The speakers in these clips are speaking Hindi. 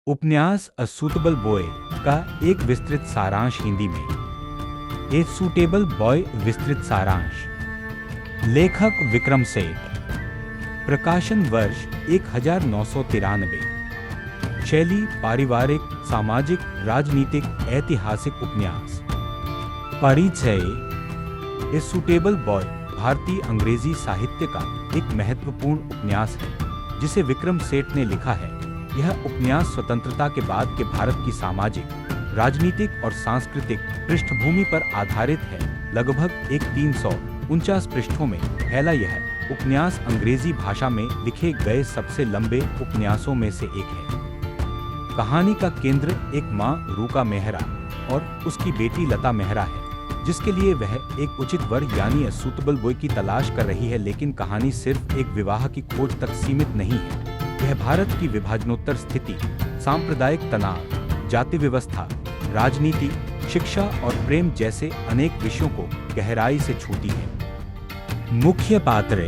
उपन्यास अ सूटेबल बॉय का एक विस्तृत सारांश हिंदी में। ए सूटेबल बॉय विस्तृत सारांश। लेखक विक्रम सेठ। प्रकाशन वर्ष 1993। शैली पारिवारिक, सामाजिक, राजनीतिक, ऐतिहासिक उपन्यास। परिचय। ए सूटेबल बॉय भारतीय अंग्रेजी साहित्य का एक महत्वपूर्ण उपन्यास है जिसे विक्रम सेठ ने लिखा है। यह उपन्यास स्वतंत्रता के बाद के भारत की सामाजिक, राजनीतिक और सांस्कृतिक पृष्ठभूमि पर आधारित है। लगभग 349 पृष्ठों में फैला यह उपन्यास अंग्रेजी भाषा में लिखे गए सबसे लंबे उपन्यासों में से एक है। कहानी का केंद्र एक मां रूका मेहरा और उसकी बेटी लता मेहरा है, जिसके लिए वह एक उचित वर यानी अ सूटेबल बॉय की तलाश कर रही है। लेकिन कहानी सिर्फ एक विवाह की खोज तक सीमित नहीं है। यह भारत की विभाजनोत्तर स्थिति, सांप्रदायिक तनाव, जाति व्यवस्था, राजनीति, शिक्षा और प्रेम जैसे अनेक विषयों को गहराई से छूती है। मुख्य पात्र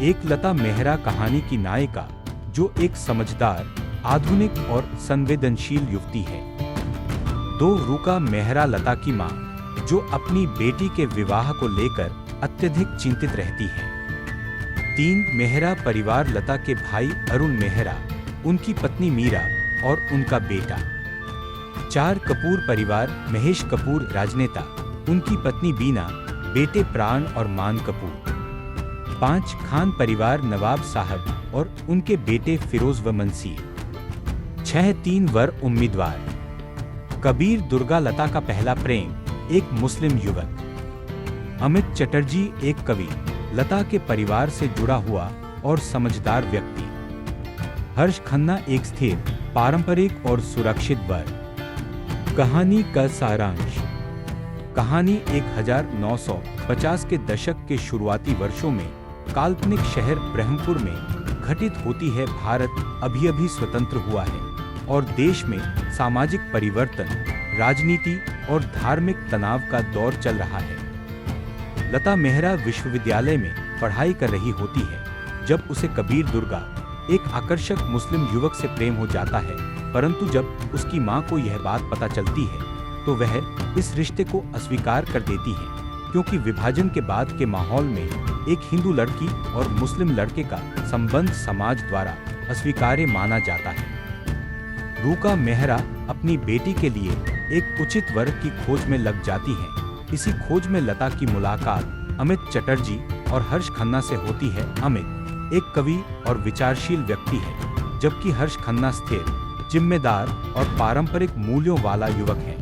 एक लता मेहरा कहानी की नायिका, जो एक समझदार, आधुनिक और संवेदनशील युवती है। 2 रूका मेहरा लता की मां, जो अपनी बेटी के विवाह को लेकर अत्यधिक चिंतित रहती है। 3 मेहरा परिवार लता के भाई अरुण मेहरा, उनकी पत्नी मीरा और उनका बेटा। 4 कपूर परिवार महेश कपूर राजनेता, उनकी पत्नी बीना, बेटे प्राण और मान कपूर। 5 खान परिवार नवाब साहब और उनके बेटे फिरोज व मंसीर। 6 3 वर उम्मीदवार। कबीर दुर्गा लता का पहला प्रेम, एक मुस्लिम युवक। अमित चटर्जी एक कवि, लता के परिवार से जुड़ा हुआ और समझदार व्यक्ति। हर्ष खन्ना एक स्थिर, पारंपरिक और सुरक्षित वर्ग। कहानी का सारांश। कहानी 1950 के दशक के शुरुआती वर्षों में काल्पनिक शहर ब्रह्मपुर में घटित होती है। भारत अभी-अभी स्वतंत्र हुआ है और देश में सामाजिक परिवर्तन, राजनीति और धार्मिक तनाव का दौर चल रहा है। लता मेहरा विश्वविद्यालय में पढ़ाई कर रही होती है जब उसे कबीर दुर्गा, एक आकर्षक मुस्लिम युवक से प्रेम हो जाता है। परंतु जब उसकी मां को यह बात पता चलती है तो वह इस रिश्ते को अस्वीकार कर देती है, क्योंकि विभाजन के बाद के माहौल में एक हिंदू लड़की और मुस्लिम लड़के का संबंध समाज द्वारा अस्वीकार्य माना जाता है। रूका मेहरा अपनी बेटी के लिए एक उचित वर की खोज में लग जाती है। इसी खोज में लता की मुलाकात अमित चटर्जी और हर्ष खन्ना से होती है। अमित एक कवि और विचारशील व्यक्ति है, जबकि हर्ष खन्ना स्थिर, जिम्मेदार और पारंपरिक मूल्यों वाला युवक है।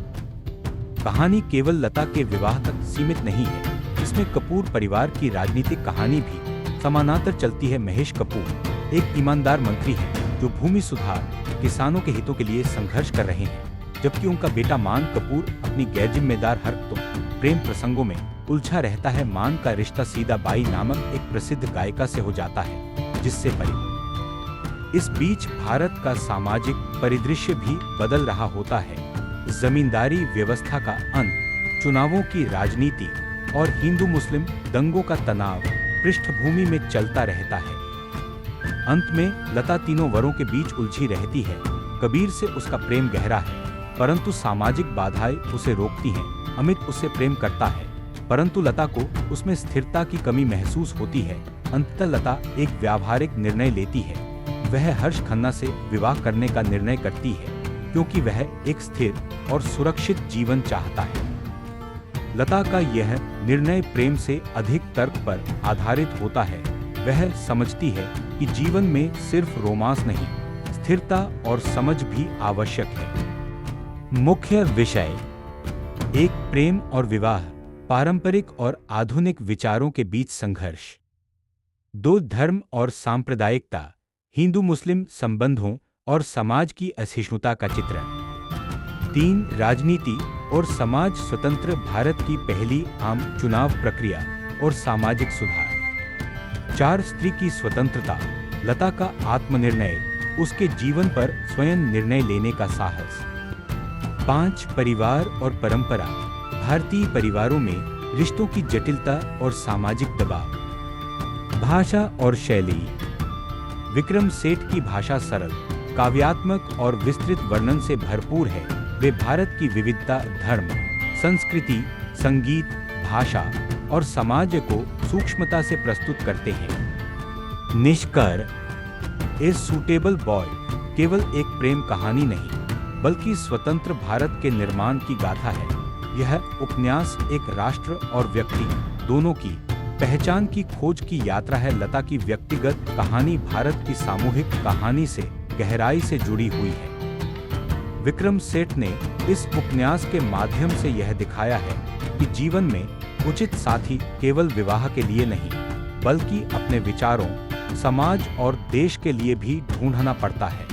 कहानी केवल लता के विवाह तक सीमित नहीं है, इसमें कपूर परिवार की राजनीतिक कहानी भी समानांतर चलती है। महेश कपूर एक ईमानदार मंत्री है जो भूमि सुधार, किसानों के हितों के लिए संघर्ष कर रहे हैं, जबकि उनका बेटा मान कपूर अपनी गैरजिम्मेदार हरकतों, प्रेम प्रसंगों में उलझा रहता है। मान का रिश्ता सीधा बाई नामक एक प्रसिद्ध गायिका से हो जाता है, जिससे इस बीच भारत का सामाजिक परिदृश्य भी बदल रहा होता है। जमींदारी व्यवस्था का अंत, चुनावों की राजनीति और हिंदू मुस्लिम दंगों का तनाव पृष्ठभूमि में चलता रहता है। अंत में लता तीनों वरों के बीच उलझी रहती है। कबीर से उसका प्रेम गहरा है, परंतु सामाजिक बाधाएं उसे रोकती हैं। अमित उससे प्रेम करता है, परंतु लता को उसमें स्थिरता की कमी महसूस होती है। अंततः लता एक व्यावहारिक निर्णय लेती है। वह हर्ष खन्ना से विवाह करने का निर्णय करती है, क्योंकि वह एक स्थिर और सुरक्षित जीवन चाहता है। लता का यह निर्णय प्रेम से अधिक तर्क पर आधारित होता है। वह समझती है कि जीवन में सिर्फ रोमांस नहीं, स्थिरता और समझ भी आवश्यक है। मुख्य विषय एक प्रेम और विवाह, पारंपरिक और आधुनिक विचारों के बीच संघर्ष। 2 धर्म और सांप्रदायिकता, हिंदू मुस्लिम संबंधों और समाज की असहिष्णुता का चित्रण। 3 राजनीति और समाज, स्वतंत्र भारत की पहली आम चुनाव प्रक्रिया और सामाजिक सुधार। 4 स्त्री की स्वतंत्रता, लता का आत्मनिर्णय, उसके जीवन पर स्वयं निर्णय लेने का साहस। 5 परिवार और परंपरा, भारतीय परिवारों में रिश्तों की जटिलता और सामाजिक दबाव। भाषा और शैली, विक्रम सेठ की भाषा सरल, काव्यात्मक और विस्तृत वर्णन से भरपूर है। वे भारत की विविधता, धर्म, संस्कृति, संगीत, भाषा और समाज को सूक्ष्मता से प्रस्तुत करते हैं। निष्कर्ष: ए सूटेबल बॉय केवल एक प्रेम कहानी नहीं, बल्कि स्वतंत्र भारत के निर्माण की गाथा है। यह उपन्यास एक राष्ट्र और व्यक्ति दोनों की पहचान की खोज की यात्रा है। लता की व्यक्तिगत कहानी भारत की सामूहिक कहानी से गहराई से जुड़ी हुई है। विक्रम सेठ ने इस उपन्यास के माध्यम से यह दिखाया है कि जीवन में उचित साथी केवल विवाह के लिए नहीं, बल्कि अपने विचारों, समाज और देश के लिए भी ढूंढना पड़ता है।